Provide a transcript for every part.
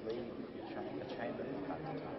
that you leave the chamber for time to time.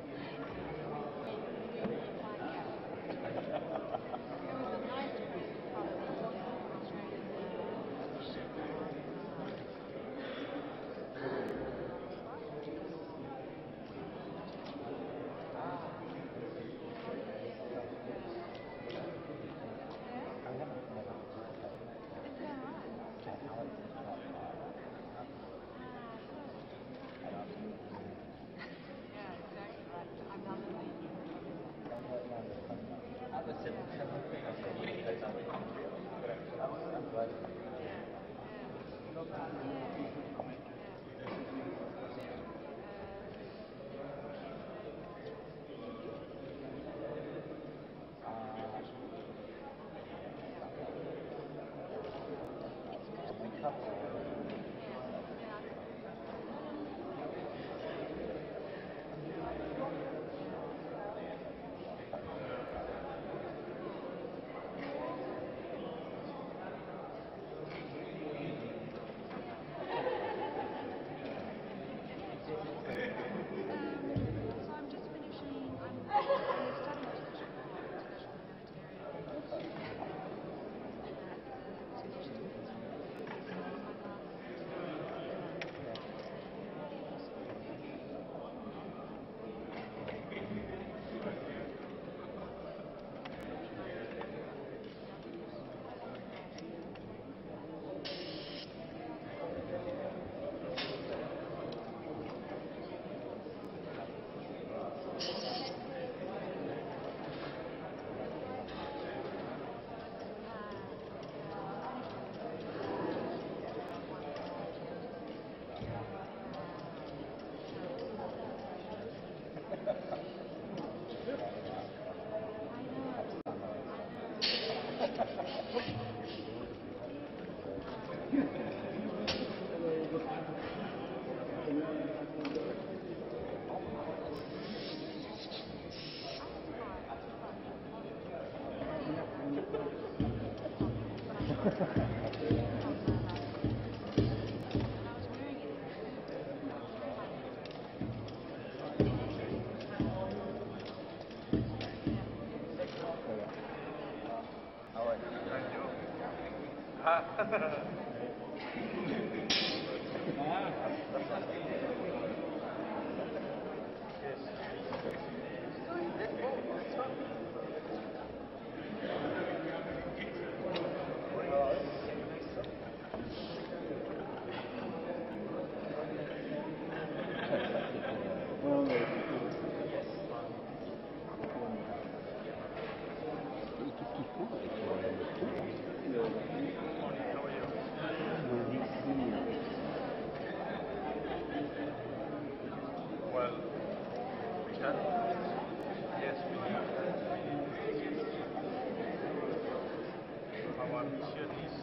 Our mission is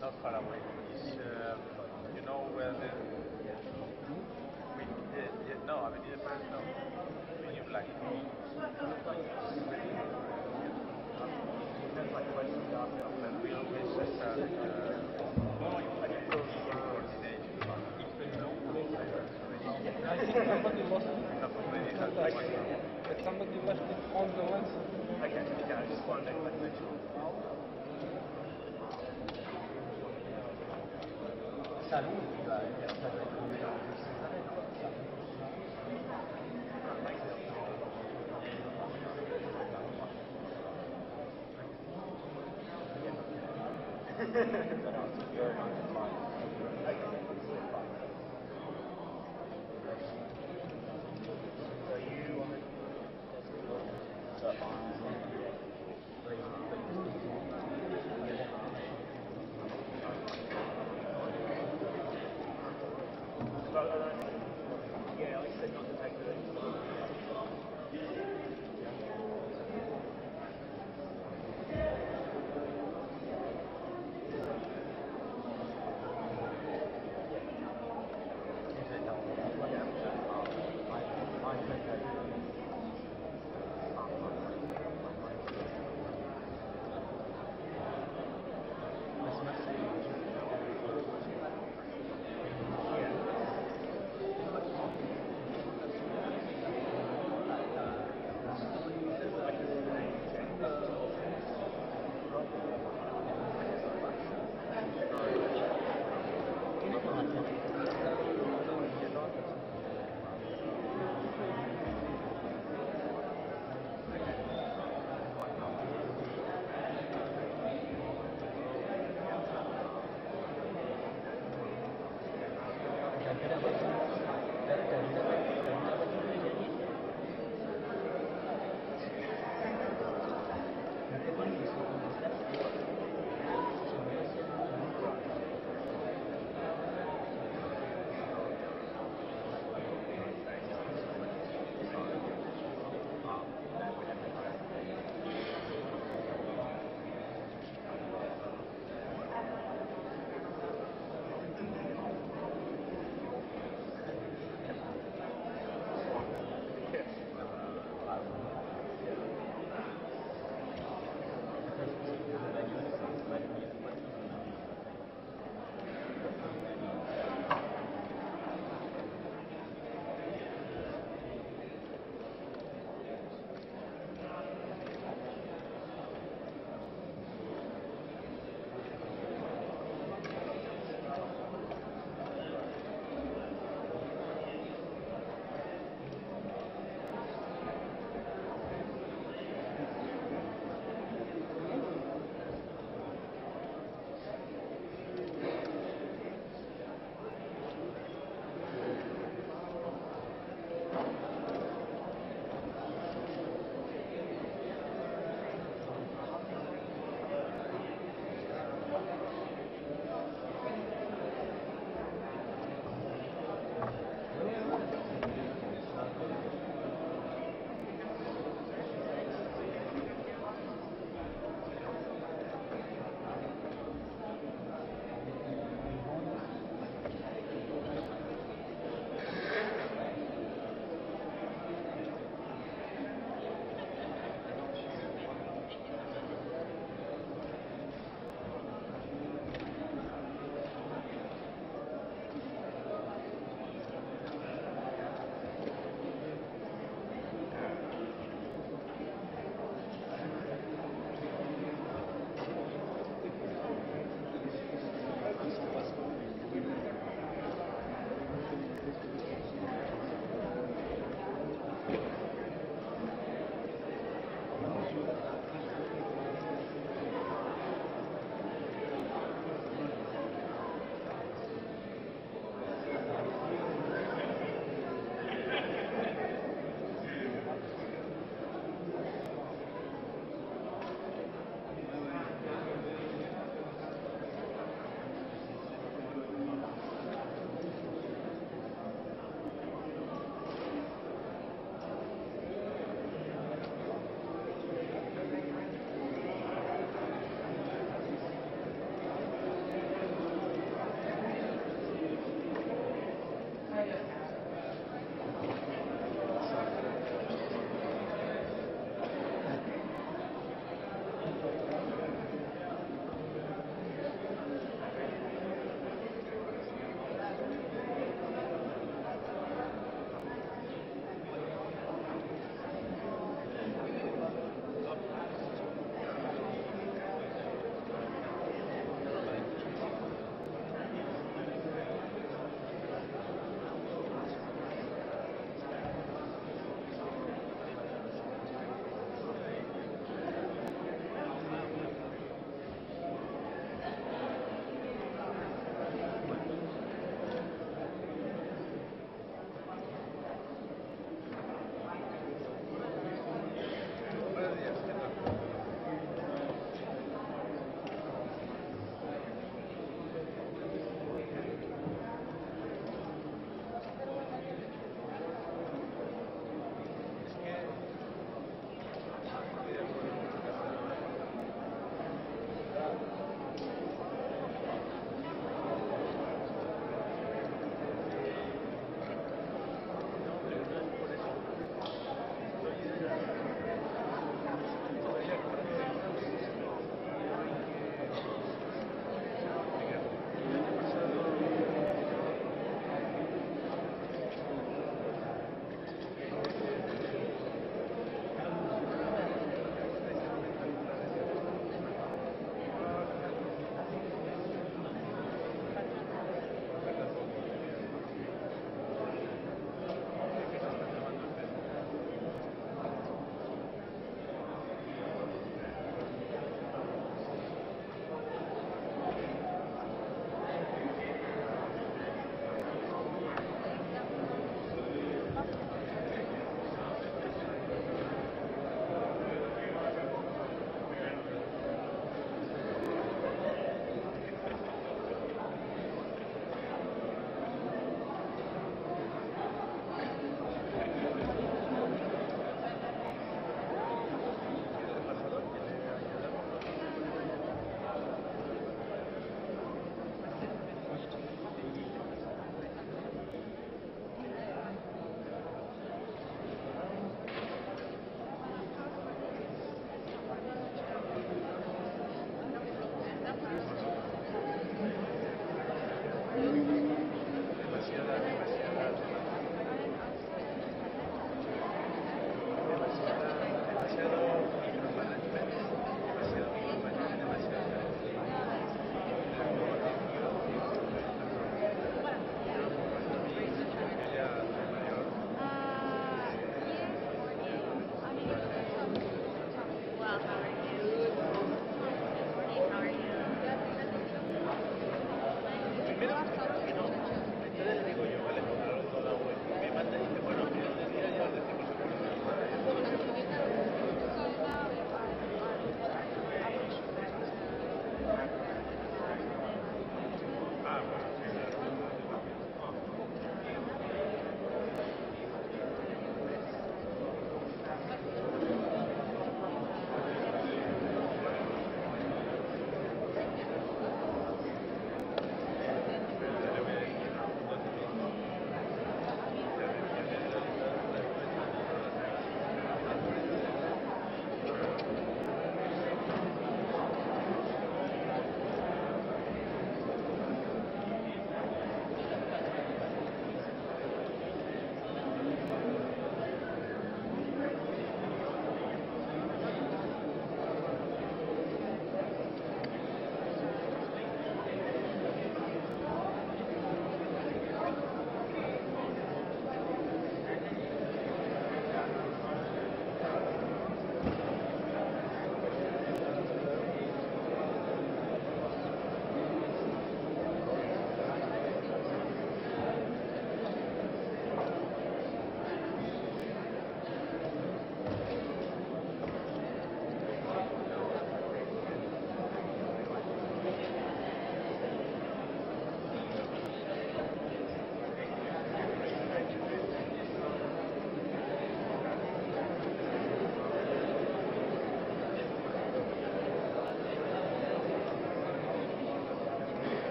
not far away. It's, you know where the... No, Avenida Press, no. The new line. But we always start coordination. But somebody left it on the lens. Okay, I just want to make sure. Saluti, dai, che non saprei come stare, no? Saluti. So you want to that yeah, I said not to take the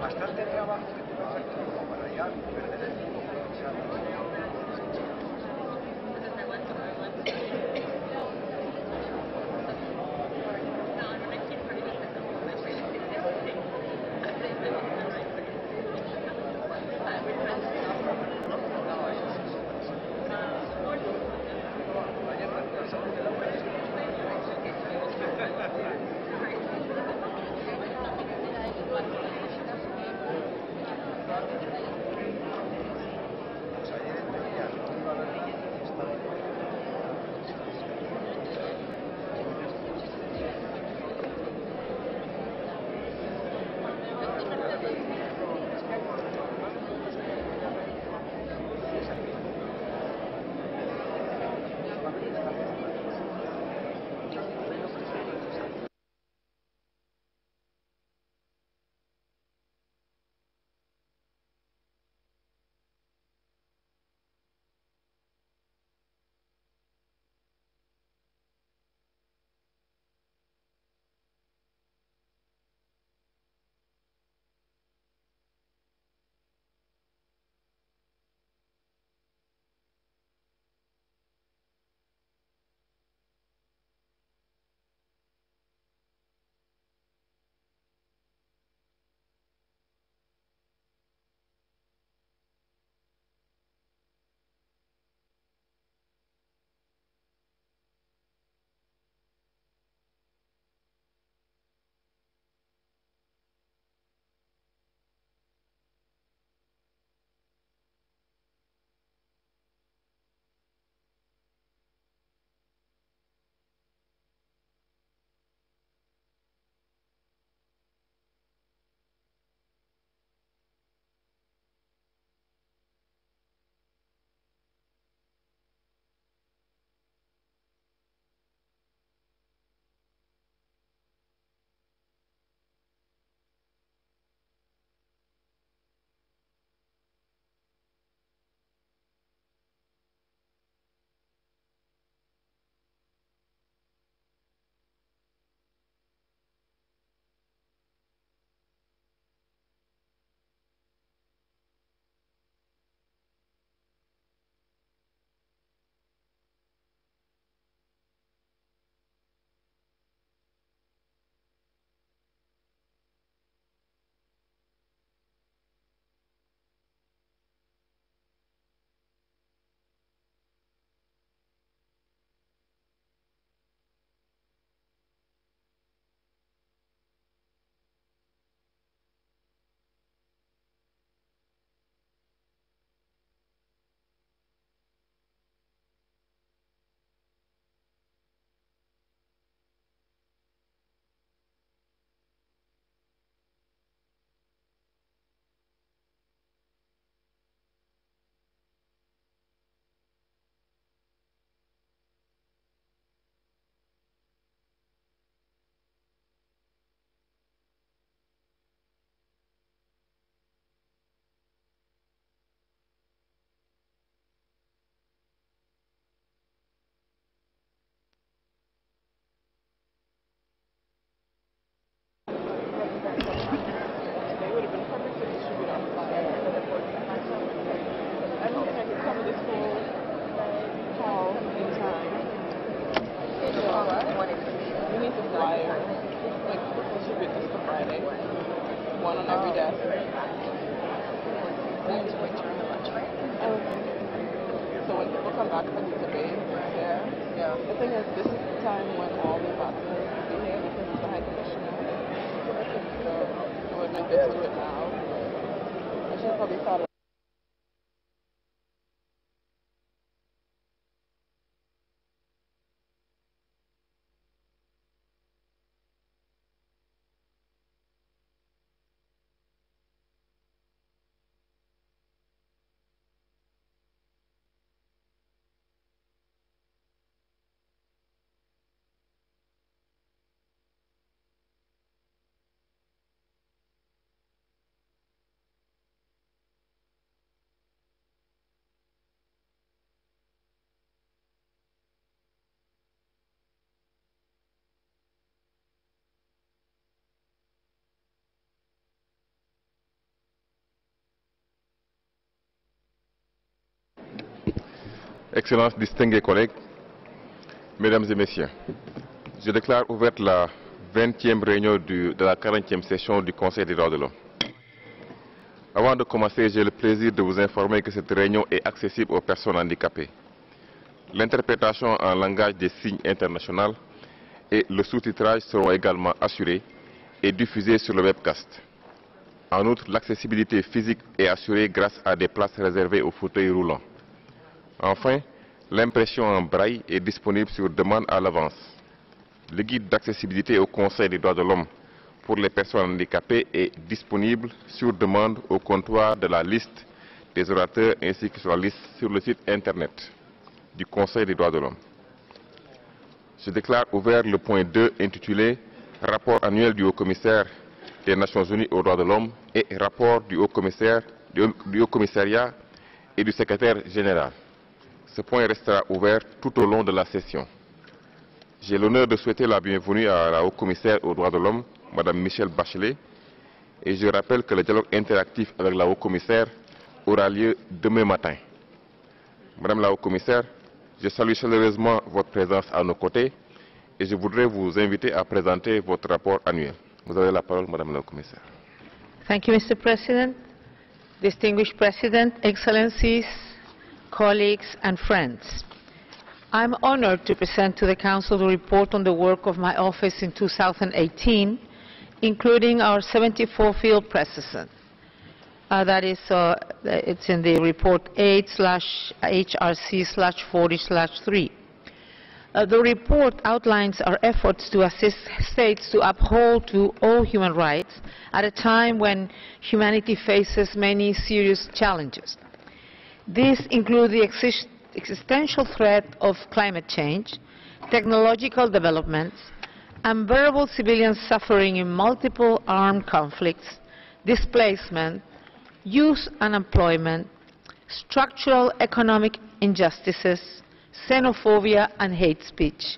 Bastante de abajo que tú vas aquí como para ya perder el tiempo pensando. Ayer la sale de la one on every desk. So when people come back from the debate, the thing is, this is the time when all the ambassadors will be here because it's the High Commissioner. So it would have been good to do it now. I should have probably thought of Excellences, distingués collègues, Mesdames et Messieurs, je déclare ouverte la 20e réunion de la 40e session du Conseil des droits de l'homme. Avant de commencer, j'ai le plaisir de vous informer que cette réunion est accessible aux personnes handicapées. L'interprétation en langage des signes international et le sous-titrage seront également assurés et diffusés sur le webcast. En outre, l'accessibilité physique est assurée grâce à des places réservées aux fauteuils roulants. Enfin, l'impression en braille est disponible sur demande à l'avance. Le guide d'accessibilité au Conseil des droits de l'homme pour les personnes handicapées est disponible sur demande au comptoir de la liste des orateurs ainsi que sur la liste sur le site internet du Conseil des droits de l'homme. Je déclare ouvert le point 2 intitulé « Rapport annuel du Haut-Commissaire des Nations Unies aux droits de l'homme et rapport du Haut-Commissariat et du Secrétaire général ». Ce point restera ouvert tout au long de la session. J'ai l'honneur de souhaiter la bienvenue à la Haut-Commissaire aux droits de l'homme, Mme Michèle Bachelet, et je rappelle que le dialogue interactif avec la Haut-Commissaire aura lieu demain matin. Madame la Haut-Commissaire, je salue chaleureusement votre présence à nos côtés et je voudrais vous inviter à présenter votre rapport annuel. Vous avez la parole, Madame la Haut-Commissaire. Thank you, Mr. President. Distinguished President, Excellencies, colleagues and friends. I'm honored to present to the Council the report on the work of my office in 2018, including our 74 field president. It's in the report 8/HRC/40/3. The report outlines our efforts to assist states to uphold to all human rights at a time when humanity faces many serious challenges. These include the existential threat of climate change, technological developments, unbearable civilian suffering in multiple armed conflicts, displacement, youth unemployment, structural economic injustices, xenophobia and hate speech,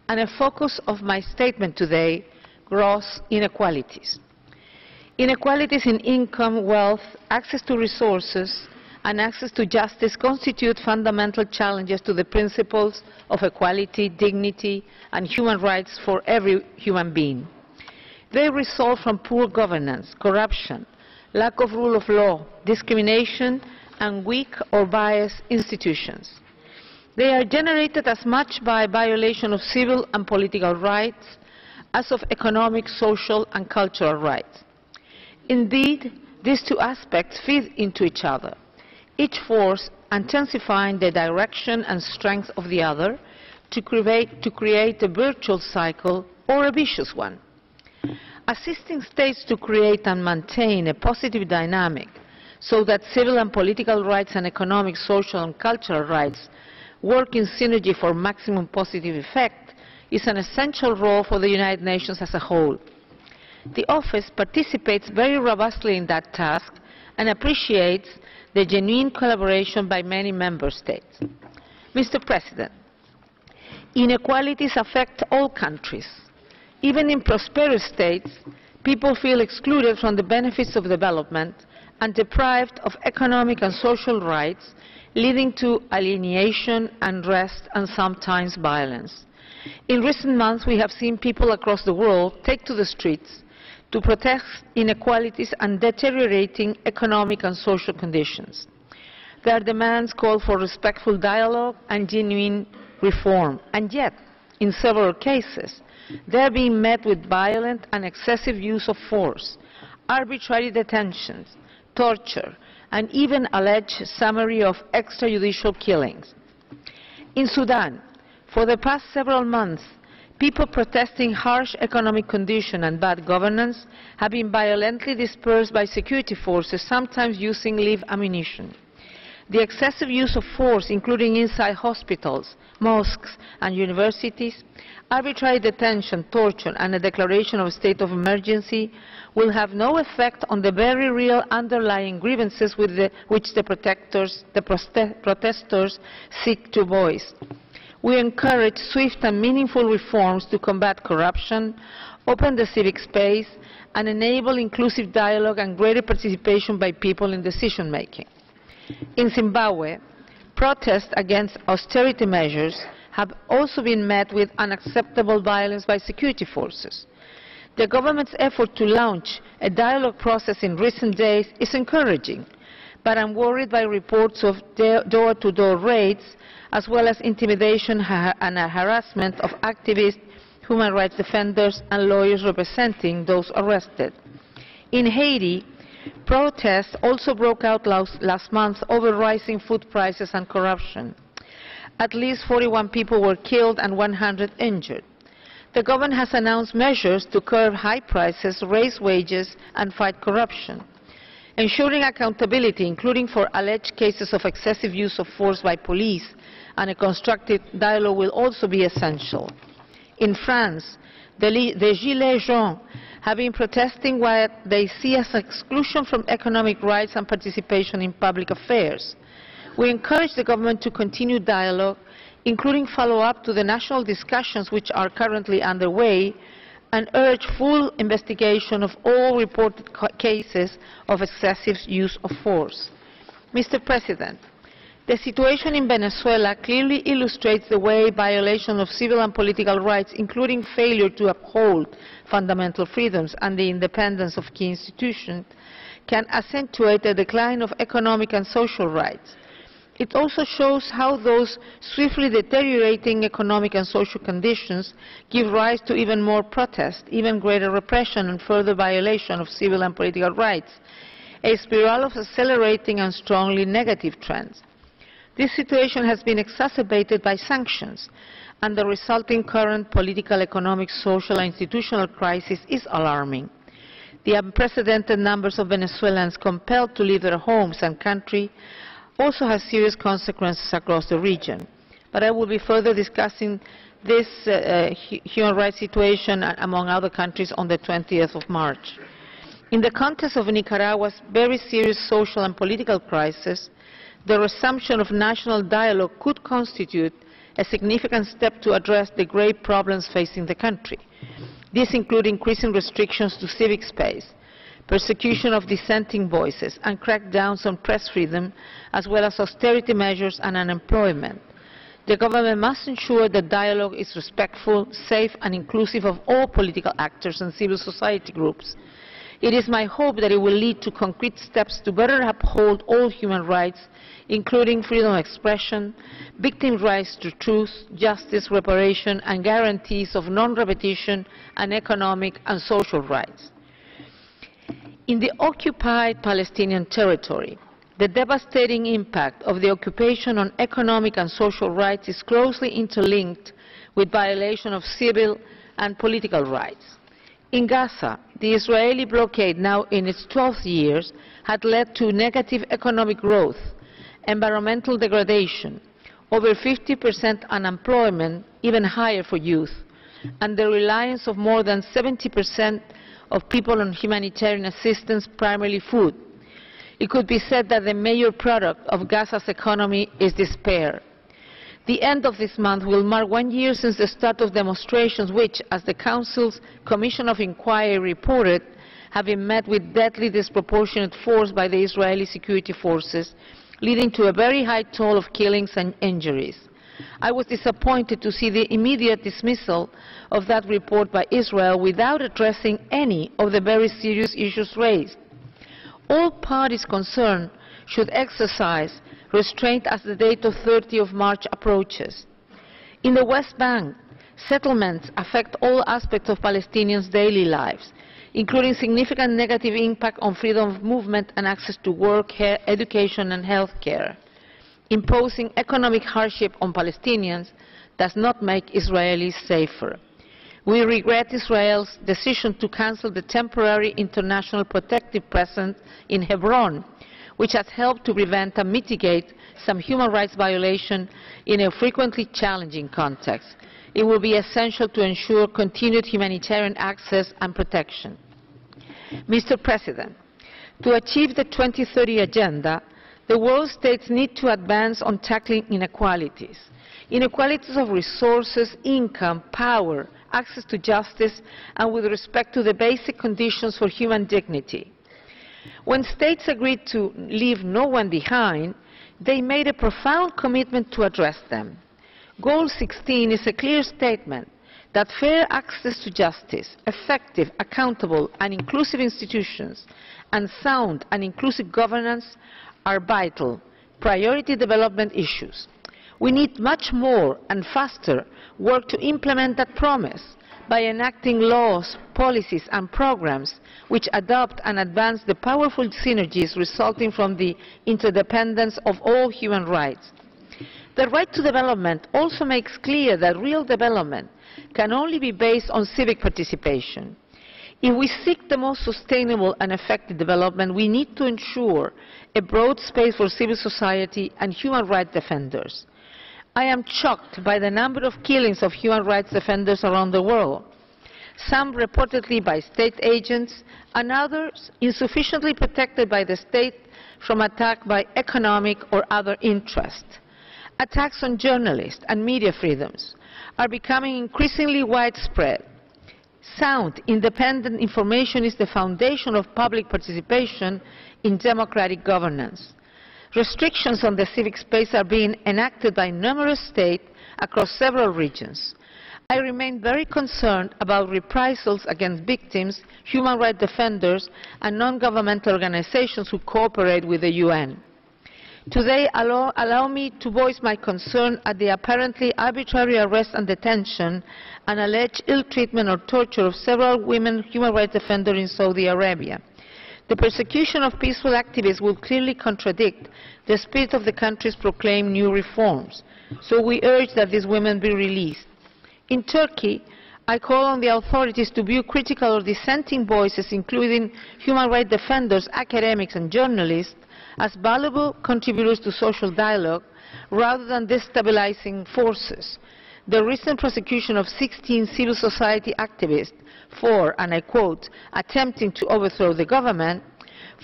and a focus of my statement today, gross inequalities. Inequalities in income, wealth, access to resources, and access to justice constitute fundamental challenges to the principles of equality, dignity, and human rights for every human being. They result from poor governance, corruption, lack of rule of law, discrimination, and weak or biased institutions. They are generated as much by violation of civil and political rights as of economic, social, and cultural rights. Indeed, these two aspects feed into each other, each force intensifying the direction and strength of the other to create a virtuous cycle or a vicious one. Assisting states to create and maintain a positive dynamic so that civil and political rights and economic, social and cultural rights work in synergy for maximum positive effect is an essential role for the United Nations as a whole. The Office participates very robustly in that task and appreciates the genuine collaboration by many member states. Mr. President, inequalities affect all countries. Even in prosperous states, people feel excluded from the benefits of development and deprived of economic and social rights, leading to alienation, unrest, and sometimes violence. In recent months, we have seen people across the world take to the streets to protest inequalities and deteriorating economic and social conditions. Their demands call for respectful dialogue and genuine reform, and yet, in several cases, they are being met with violent and excessive use of force, arbitrary detentions, torture, and even alleged summary of extrajudicial killings. In Sudan, for the past several months, people protesting harsh economic conditions and bad governance have been violently dispersed by security forces, sometimes using live ammunition. The excessive use of force, including inside hospitals, mosques and universities, arbitrary detention, torture and a declaration of a state of emergency will have no effect on the very real underlying grievances which the protesters seek to voice. We encourage swift and meaningful reforms to combat corruption, open the civic space, and enable inclusive dialogue and greater participation by people in decision-making. In Zimbabwe, protests against austerity measures have also been met with unacceptable violence by security forces. The government's effort to launch a dialogue process in recent days is encouraging, but I'm worried by reports of door-to-door raids, as well as intimidation and harassment of activists, human rights defenders and lawyers representing those arrested. In Haiti, protests also broke out last month over rising food prices and corruption. At least 41 people were killed and 100 injured. The government has announced measures to curb high prices, raise wages, and fight corruption. Ensuring accountability, including for alleged cases of excessive use of force by police, and a constructive dialogue will also be essential. In France, the Gilets jaunes have been protesting what they see as exclusion from economic rights and participation in public affairs. We encourage the government to continue dialogue, including follow-up to the national discussions which are currently underway, and urge full investigation of all reported cases of excessive use of force. Mr. President, the situation in Venezuela clearly illustrates the way violation of civil and political rights, including failure to uphold fundamental freedoms and the independence of key institutions, can accentuate the decline of economic and social rights. It also shows how those swiftly deteriorating economic and social conditions give rise to even more protest, even greater repression and further violation of civil and political rights, a spiral of accelerating and strongly negative trends. This situation has been exacerbated by sanctions, and the resulting current political, economic, social and institutional crisis is alarming. The unprecedented numbers of Venezuelans compelled to leave their homes and country also has serious consequences across the region. But I will be further discussing this human rights situation, among other countries, on the 20th of March. In the context of Nicaragua's very serious social and political crisis, the resumption of national dialogue could constitute a significant step to address the grave problems facing the country. These include increasing restrictions to civic space, persecution of dissenting voices, and crackdowns on press freedom, as well as austerity measures and unemployment. The government must ensure that dialogue is respectful, safe and inclusive of all political actors and civil society groups. It is my hope that it will lead to concrete steps to better uphold all human rights, including freedom of expression, victims' rights to truth, justice, reparation, and guarantees of non-repetition and economic and social rights. In the occupied Palestinian territory, the devastating impact of the occupation on economic and social rights is closely interlinked with violation of civil and political rights. In Gaza, the Israeli blockade, now in its 12th year, had led to negative economic growth, environmental degradation, over 50% unemployment, even higher for youth, and the reliance of more than 70% of people on humanitarian assistance, primarily food. It could be said that the major product of Gaza's economy is despair. The end of this month will mark 1 year since the start of demonstrations which, as the Council's Commission of Inquiry reported, have been met with deadly disproportionate force by the Israeli security forces, leading to a very high toll of killings and injuries. I was disappointed to see the immediate dismissal of that report by Israel without addressing any of the very serious issues raised. All parties concerned should exercise restraint as the date of 30 March approaches. In the West Bank, settlements affect all aspects of Palestinians' daily lives, including significant negative impact on freedom of movement and access to work, education and health care. Imposing economic hardship on Palestinians does not make Israelis safer. We regret Israel's decision to cancel the temporary international protective presence in Hebron, which has helped to prevent and mitigate some human rights violations in a frequently challenging context. It will be essential to ensure continued humanitarian access and protection. Mr. President, to achieve the 2030 Agenda, the world states need to advance on tackling inequalities. Inequalities of resources, income, power, access to justice, and with respect to the basic conditions for human dignity. When states agreed to leave no one behind, they made a profound commitment to address them. Goal 16 is a clear statement that fair access to justice, effective, accountable and inclusive institutions, and sound and inclusive governance are vital, priority development issues. We need much more and faster work to implement that promise by enacting laws, policies and programs which adopt and advance the powerful synergies resulting from the interdependence of all human rights. The right to development also makes clear that real development can only be based on civic participation. If we seek the most sustainable and effective development, we need to ensure a broad space for civil society and human rights defenders. I am shocked by the number of killings of human rights defenders around the world, some reportedly by state agents and others insufficiently protected by the state from attack by economic or other interests. Attacks on journalists and media freedoms are becoming increasingly widespread. Sound, independent information is the foundation of public participation in democratic governance. Restrictions on the civic space are being enacted by numerous states across several regions. I remain very concerned about reprisals against victims, human rights defenders, and non-governmental organizations who cooperate with the UN. Today, allow me to voice my concern at the apparently arbitrary arrest and detention and alleged ill treatment or torture of several women human rights defenders in Saudi Arabia. The persecution of peaceful activists will clearly contradict the spirit of the country's proclaimed new reforms, so we urge that these women be released. In Turkey, I call on the authorities to view critical or dissenting voices, including human rights defenders, academics and journalists, as valuable contributors to social dialogue rather than destabilizing forces. The recent prosecution of 16 civil society activists for, and I quote, attempting to overthrow the government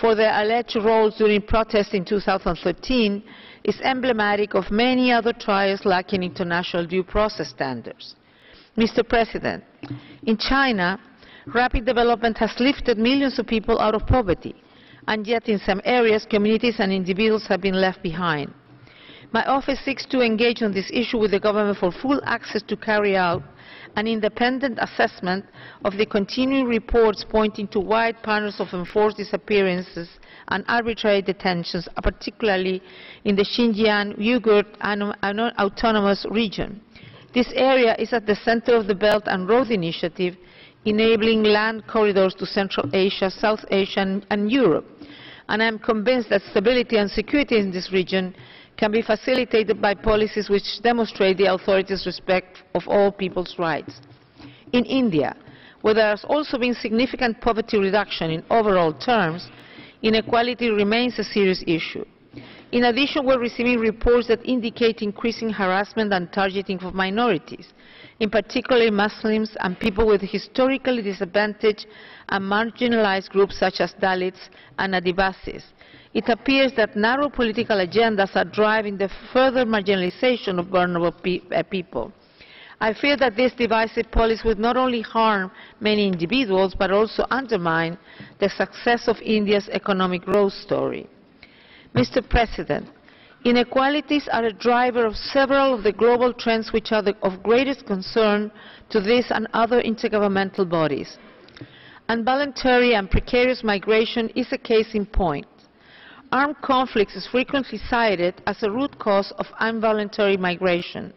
for their alleged roles during protests in 2013 is emblematic of many other trials lacking international due process standards. Mr. President, in China, rapid development has lifted millions of people out of poverty, and yet in some areas communities and individuals have been left behind. My office seeks to engage on this issue with the government for full access to carry out an independent assessment of the continuing reports pointing to wide patterns of enforced disappearances and arbitrary detentions, particularly in the Xinjiang Uyghur Autonomous Region. This area is at the center of the Belt and Road Initiative, enabling land corridors to Central Asia, South Asia and Europe. And I am convinced that stability and security in this region can be facilitated by policies which demonstrate the authorities' respect of all people's rights. In India, where there has also been significant poverty reduction in overall terms, inequality remains a serious issue. In addition, we are receiving reports that indicate increasing harassment and targeting of minorities, in particular Muslims and people with historically disadvantaged and marginalized groups such as Dalits and Adivasis. It appears that narrow political agendas are driving the further marginalization of vulnerable people. I fear that this divisive policy would not only harm many individuals but also undermine the success of India's economic growth story. Mr. President, Inequalities are a driver of several of the global trends which are of greatest concern to this and other intergovernmental bodies. Involuntary and precarious migration is a case in point. Armed conflicts is frequently cited as a root cause of involuntary migration,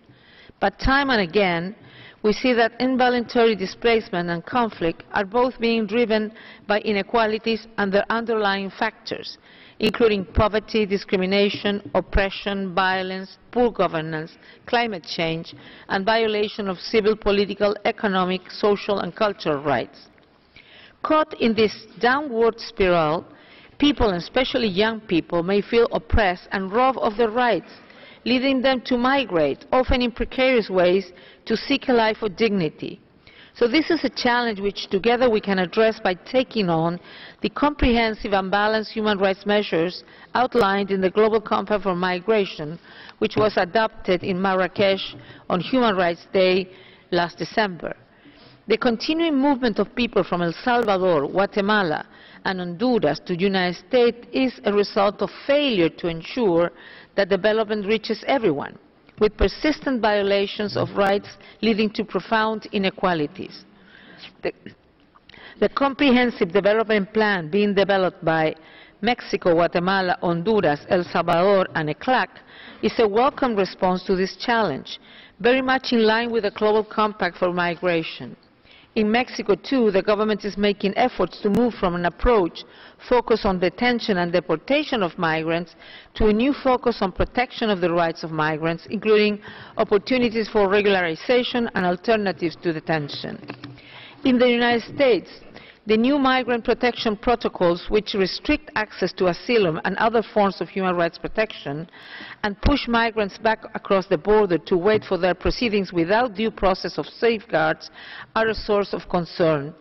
but time and again we see that involuntary displacement and conflict are both being driven by inequalities and their underlying factors, including poverty, discrimination, oppression, violence, poor governance, climate change, and violation of civil, political, economic, social and cultural rights. Caught in this downward spiral, people, and especially young people, may feel oppressed and robbed of their rights, leading them to migrate, often in precarious ways, to seek a life of dignity. So this is a challenge which together we can address by taking on the comprehensive and balanced human rights measures outlined in the Global Compact for Migration, which was adopted in Marrakesh on Human Rights Day last December. The continuing movement of people from El Salvador, Guatemala, and Honduras to the United States is a result of failure to ensure that development reaches everyone, with persistent violations of rights leading to profound inequalities. The comprehensive development plan being developed by Mexico, Guatemala, Honduras, El Salvador, and ECLAC is a welcome response to this challenge, very much in line with the Global Compact for Migration. In Mexico, too, the government is making efforts to move from an approach focused on detention and deportation of migrants to a new focus on protection of the rights of migrants, including opportunities for regularization and alternatives to detention. In the United States, the new migrant protection protocols, which restrict access to asylum and other forms of human rights protection and push migrants back across the border to wait for their proceedings without due process of safeguards, are a source of concern.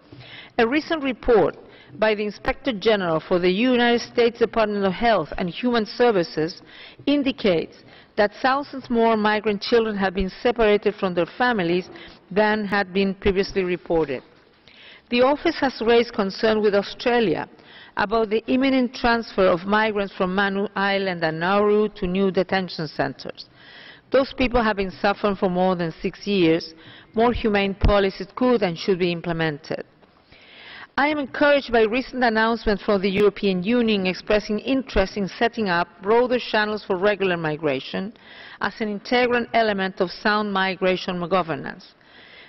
A recent report by the Inspector General for the United States Department of Health and Human Services indicates that thousands more migrant children have been separated from their families than had been previously reported. The office has raised concern with Australia about the imminent transfer of migrants from Manu Island and Nauru to new detention centres. Those people have been suffering for more than 6 years. More humane policies could and should be implemented. I am encouraged by recent announcements from the European Union expressing interest in setting up broader channels for regular migration as an integral element of sound migration governance.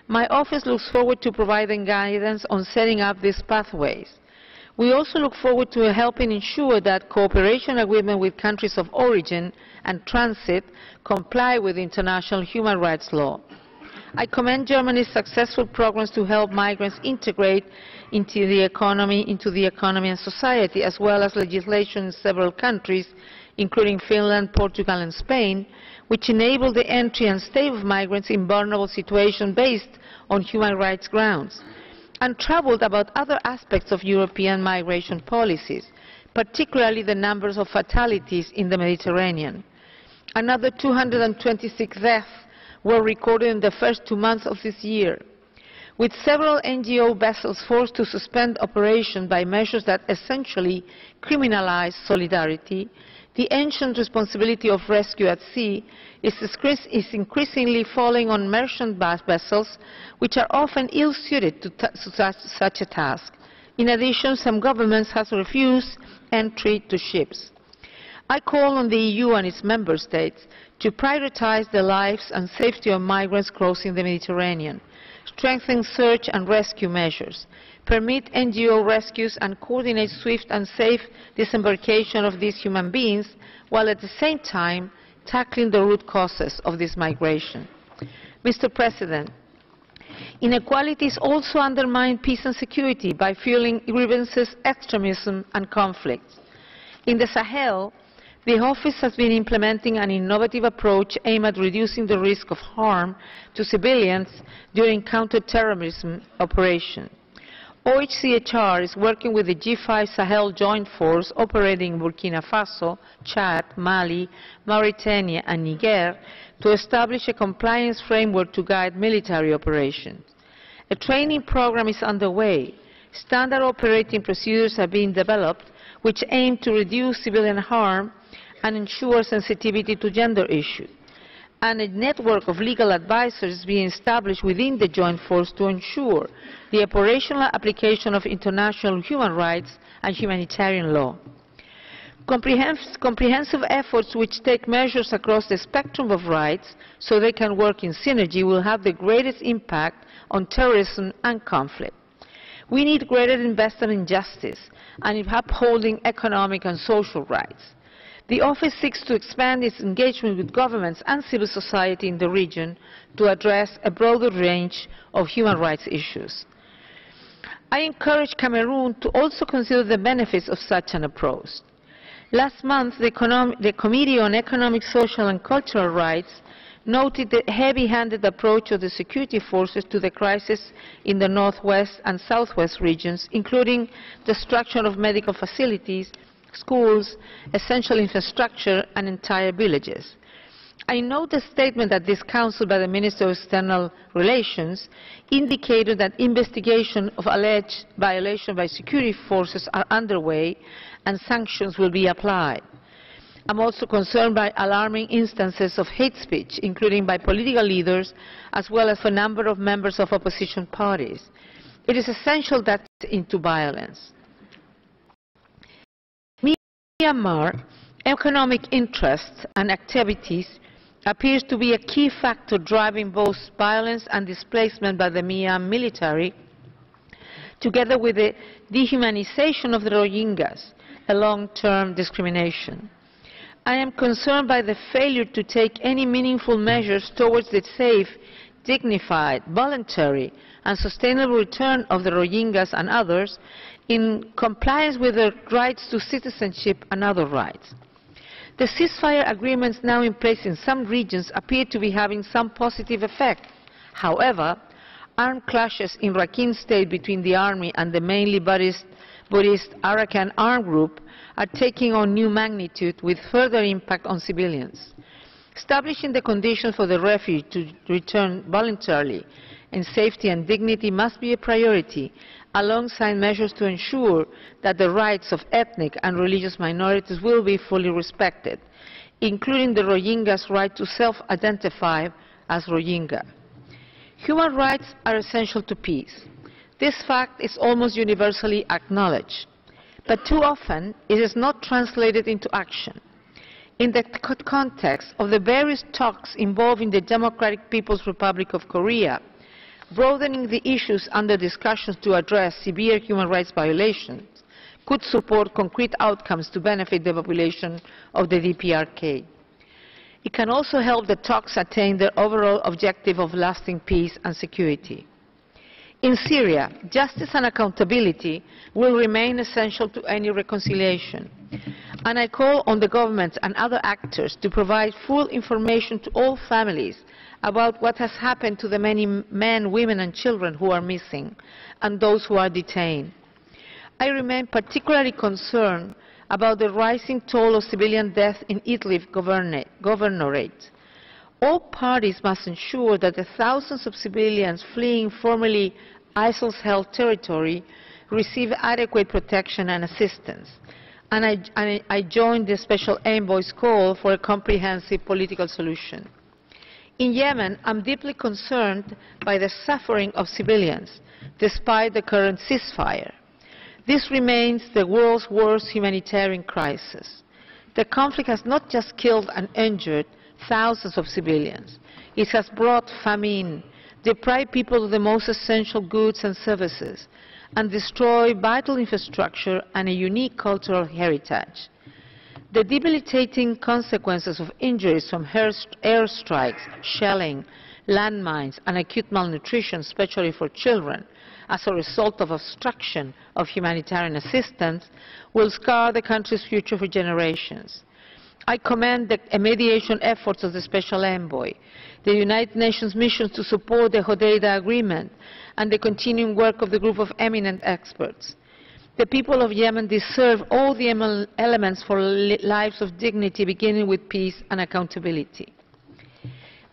My office looks forward to providing guidance on setting up these pathways. We also look forward to helping ensure that cooperation agreements with countries of origin and transit comply with international human rights law. I commend Germany's successful programs to help migrants integrate into the economy and society, as well as legislation in several countries, including Finland, Portugal and Spain, which enable the entry and stay of migrants in vulnerable situations based on human rights grounds, and troubled about other aspects of European migration policies, particularly the numbers of fatalities in the Mediterranean. Another 226 deaths were recorded in the first 2 months of this year. With several NGO vessels forced to suspend operations by measures that essentially criminalize solidarity, the ancient responsibility of rescue at sea is increasingly falling on merchant vessels, which are often ill-suited to such a task. In addition, some governments have refused entry to ships. I call on the EU and its member states to prioritize the lives and safety of migrants crossing the Mediterranean, strengthen search and rescue measures, permit NGO rescues and coordinate swift and safe disembarkation of these human beings, while at the same time tackling the root causes of this migration. Mr. President, inequalities also undermine peace and security by fueling grievances, extremism and conflicts. In the Sahel, the Office has been implementing an innovative approach aimed at reducing the risk of harm to civilians during counter-terrorism operations. OHCHR is working with the G5 Sahel Joint Force operating in Burkina Faso, Chad, Mali, Mauritania and Niger to establish a compliance framework to guide military operations. A training program is underway. Standard operating procedures are being developed which aim to reduce civilian harm and ensure sensitivity to gender issues, and a network of legal advisors being established within the joint force to ensure the operational application of international human rights and humanitarian law. Comprehensive efforts which take measures across the spectrum of rights so they can work in synergy will have the greatest impact on terrorism and conflict. We need greater investment in justice and in upholding economic and social rights. The Office seeks to expand its engagement with governments and civil society in the region to address a broader range of human rights issues. I encourage Cameroon to also consider the benefits of such an approach. Last month, the Committee on Economic, Social and Cultural Rights noted the heavy-handed approach of the security forces to the crisis in the northwest and southwest regions, including destruction of medical facilities, schools, essential infrastructure and entire villages. I note the statement at this Council by the Minister of External Relations indicated that investigation of alleged violation by security forces are underway and sanctions will be applied. I'm also concerned by alarming instances of hate speech, including by political leaders, as well as a number of members of opposition parties. It is essential that into violence. Myanmar, economic interests and activities appears to be a key factor driving both violence and displacement by the Myanmar military, together with the dehumanization of the Rohingyas, a long-term discrimination. I am concerned by the failure to take any meaningful measures towards the safe, dignified, voluntary and sustainable return of the Rohingyas and others in compliance with their rights to citizenship and other rights. The ceasefire agreements now in place in some regions appear to be having some positive effect. However, armed clashes in Rakhine State between the army and the mainly Buddhist Arakan armed group are taking on new magnitude with further impact on civilians. Establishing the conditions for the refugee to return voluntarily in safety and dignity must be a priority, alongside measures to ensure that the rights of ethnic and religious minorities will be fully respected, including the Rohingyas' right to self-identify as Rohingya. Human rights are essential to peace. This fact is almost universally acknowledged, but too often it is not translated into action. In the context of the various talks involving the Democratic People's Republic of Korea, broadening the issues under discussions to address severe human rights violations could support concrete outcomes to benefit the population of the DPRK. It can also help the talks attain their overall objective of lasting peace and security. In Syria, justice and accountability will remain essential to any reconciliation, and I call on the government and other actors to provide full information to all families about what has happened to the many men, women and children who are missing and those who are detained. I remain particularly concerned about the rising toll of civilian death in Idlib governorate. All parties must ensure that the thousands of civilians fleeing formerly ISIL-held territory receive adequate protection and assistance. And I join the Special Envoy's call for a comprehensive political solution. In Yemen, I'm deeply concerned by the suffering of civilians, despite the current ceasefire. This remains the world's worst humanitarian crisis. The conflict has not just killed and injured thousands of civilians. It has brought famine, deprived people of the most essential goods and services, and destroyed vital infrastructure and a unique cultural heritage. The debilitating consequences of injuries from airstrikes, shelling, landmines, and acute malnutrition, especially for children, as a result of obstruction of humanitarian assistance, will scar the country's future for generations. I commend the mediation efforts of the Special Envoy, the United Nations missions to support the Hodeidah Agreement, and the continuing work of the group of eminent experts. The people of Yemen deserve all the elements for lives of dignity, beginning with peace and accountability.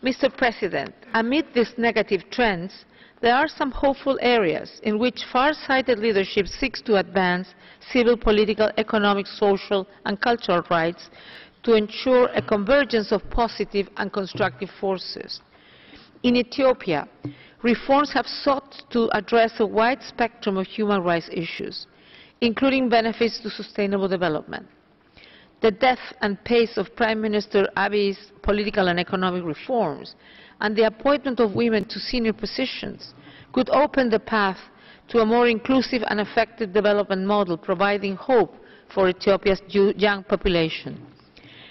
Mr. President, amid these negative trends, there are some hopeful areas in which far-sighted leadership seeks to advance civil, political, economic, social and cultural rights to ensure a convergence of positive and constructive forces. In Ethiopia, reforms have sought to address a wide spectrum of human rights issues, including benefits to sustainable development. The depth and pace of Prime Minister Abiy's political and economic reforms and the appointment of women to senior positions could open the path to a more inclusive and effective development model, providing hope for Ethiopia's young population.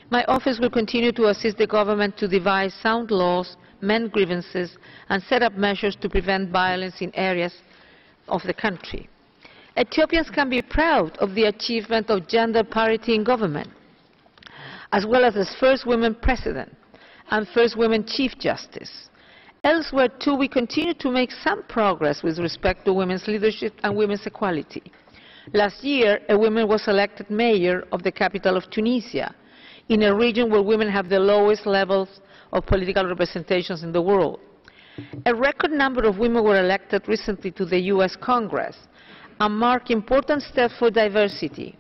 My office will continue to assist the government to devise sound laws, mend grievances, and set up measures to prevent violence in areas of the country. Ethiopians can be proud of the achievement of gender parity in government, as well as the first women president and first women chief justice. Elsewhere, too, we continue to make some progress with respect to women's leadership and women's equality. Last year, a woman was elected mayor of the capital of Tunisia, in a region where women have the lowest levels of political representations in the world. A record number of women were elected recently to the U.S. Congress and mark important steps for diversity.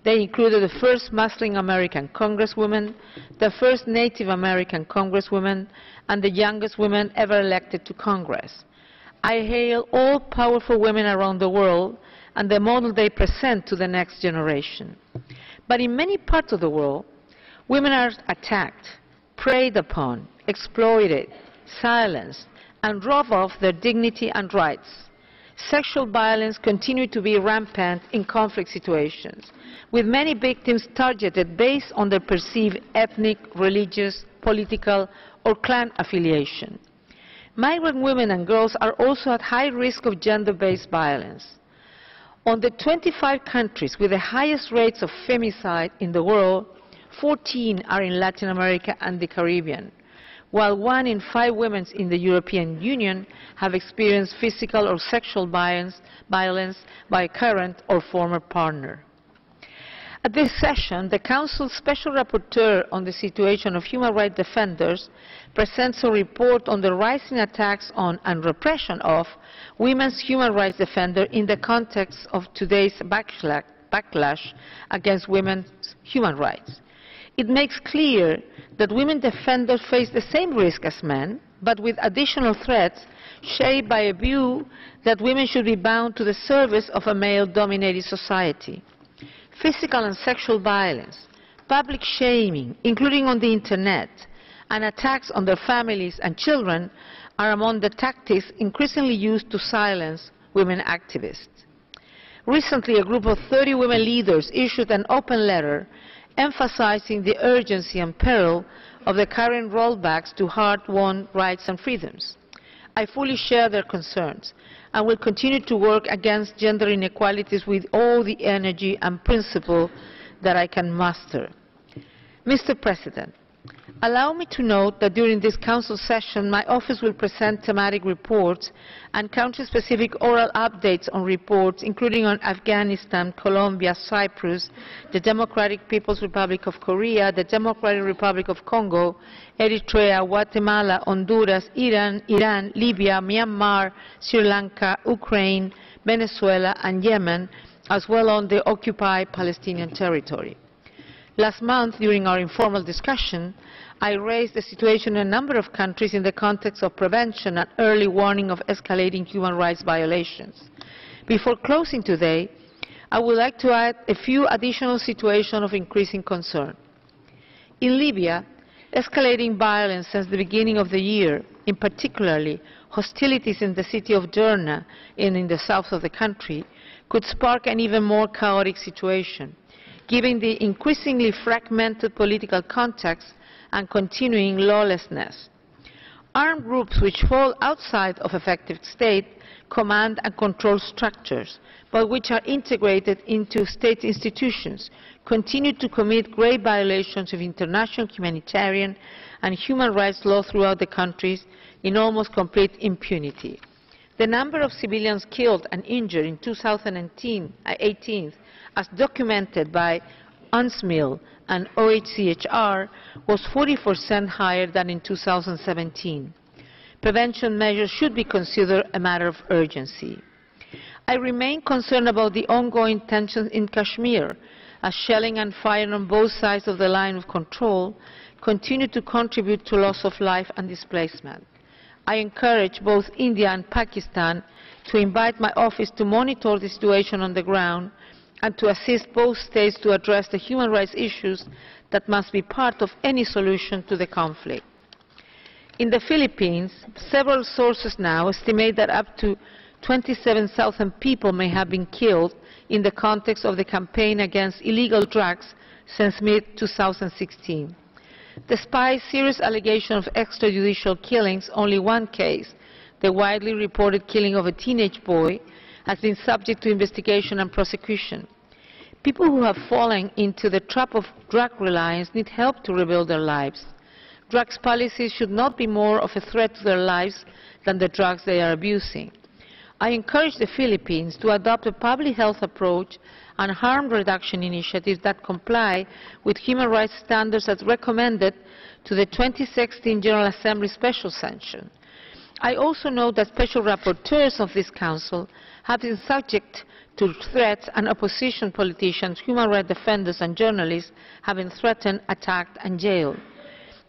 They included the first Muslim American congresswoman, the first Native American congresswoman, and the youngest woman ever elected to Congress. I hail all powerful women around the world and the model they present to the next generation. But in many parts of the world, women are attacked, preyed upon, exploited, silenced, and robbed of their dignity and rights. Sexual violence continues to be rampant in conflict situations, with many victims targeted based on their perceived ethnic, religious, political, or clan affiliation. Migrant women and girls are also at high risk of gender-based violence. On the 25 countries with the highest rates of femicide in the world, 14 are in Latin America and the Caribbean, while 1 in 5 women in the European Union have experienced physical or sexual violence by a current or former partner. At this session, the Council's Special Rapporteur on the situation of human rights defenders presents a report on the rising attacks on and repression of women's human rights defenders in the context of today's backlash against women's human rights. It makes clear that women defenders face the same risk as men, but with additional threats shaped by a view that women should be bound to the service of a male-dominated society. Physical and sexual violence, public shaming, including on the Internet, and attacks on their families and children are among the tactics increasingly used to silence women activists. Recently, a group of 30 women leaders issued an open letter emphasizing the urgency and peril of the current rollbacks to hard-won rights and freedoms. I fully share their concerns and will continue to work against gender inequalities with all the energy and principle that I can muster. Mr. President, allow me to note that during this Council session, my office will present thematic reports and country-specific oral updates on reports, including on Afghanistan, Colombia, Cyprus, the Democratic People's Republic of Korea, the Democratic Republic of Congo, Eritrea, Guatemala, Honduras, Iran, Libya, Myanmar, Sri Lanka, Ukraine, Venezuela, and Yemen, as well as on the occupied Palestinian territory. Last month, during our informal discussion, I raised the situation in a number of countries in the context of prevention and early warning of escalating human rights violations. Before closing today, I would like to add a few additional situations of increasing concern. In Libya, escalating violence since the beginning of the year, in particularly hostilities in the city of Derna and in the south of the country, could spark an even more chaotic situation, given the increasingly fragmented political context and continuing lawlessness. Armed groups which fall outside of effective state command and control structures, but which are integrated into state institutions, continue to commit grave violations of international humanitarian and human rights law throughout the countries in almost complete impunity. The number of civilians killed and injured in 2018, as documented by UNSMIL and OHCHR, was 40% higher than in 2017. Prevention measures should be considered a matter of urgency. I remain concerned about the ongoing tensions in Kashmir as shelling and fire on both sides of the line of control continue to contribute to loss of life and displacement. I encourage both India and Pakistan to invite my office to monitor the situation on the ground and to assist both states to address the human rights issues that must be part of any solution to the conflict. In the Philippines, several sources now estimate that up to 27,000 people may have been killed in the context of the campaign against illegal drugs since mid-2016. Despite serious allegations of extrajudicial killings, only one case, the widely reported killing of a teenage boy, has been subject to investigation and prosecution. People who have fallen into the trap of drug reliance need help to rebuild their lives. Drugs policies should not be more of a threat to their lives than the drugs they are abusing. I encourage the Philippines to adopt a public health approach and harm reduction initiatives that comply with human rights standards as recommended to the 2016 General Assembly Special Session. I also note that special rapporteurs of this Council have been subject to threats, and opposition politicians, human rights defenders and journalists have been threatened, attacked and jailed.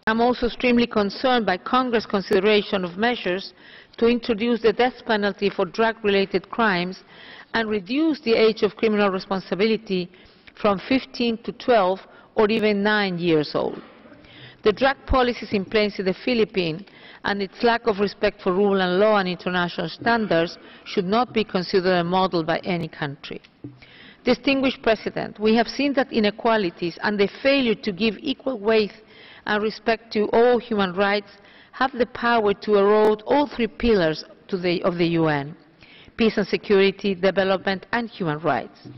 I am also extremely concerned by Congress' consideration of measures to introduce the death penalty for drug-related crimes and reduce the age of criminal responsibility from 15 to 12 or even 9 years old. The drug policies in place in the Philippines and its lack of respect for rule and law and international standards should not be considered a model by any country. Distinguished President, we have seen that inequalities and the failure to give equal weight and respect to all human rights have the power to erode all three pillars of the UN: peace and security, development and human rights.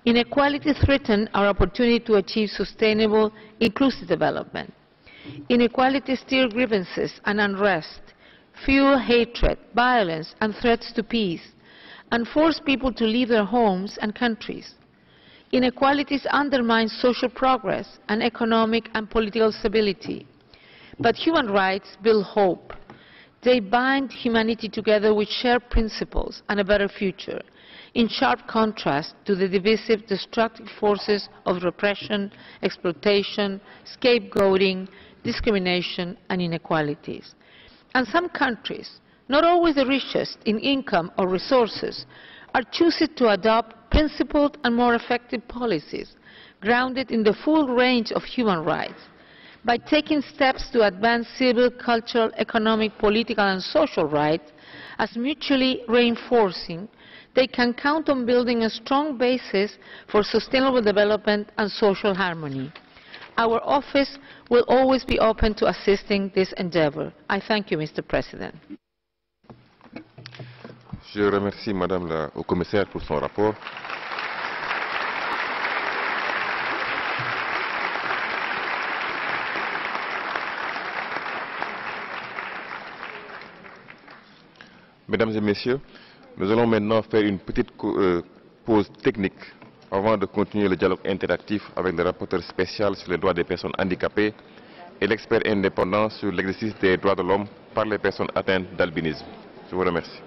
Inequality threatens our opportunity to achieve sustainable, inclusive development. Inequality stirs grievances and unrest, fuel hatred, violence and threats to peace, and force people to leave their homes and countries. Inequalities undermine social progress and economic and political stability. But human rights build hope. They bind humanity together with shared principles and a better future, in sharp contrast to the divisive, destructive forces of repression, exploitation, scapegoating, discrimination and inequalities. And some countries, not always the richest in income or resources, are choosing to adopt principled and more effective policies grounded in the full range of human rights. By taking steps to advance civil, cultural, economic, political and social rights as mutually reinforcing, they can count on building a strong basis for sustainable development and social harmony. Our office will always be open to assisting this endeavor. I thank you, Mr. President. Je remercie Madame la Haut-Commissaire pour son rapport. Mesdames et Messieurs, nous allons maintenant faire une petite pause technique avant de continuer le dialogue interactif avec le rapporteur spécial sur les droits des personnes handicapées et l'expert indépendant sur l'exercice des droits de l'homme par les personnes atteintes d'albinisme. Je vous remercie.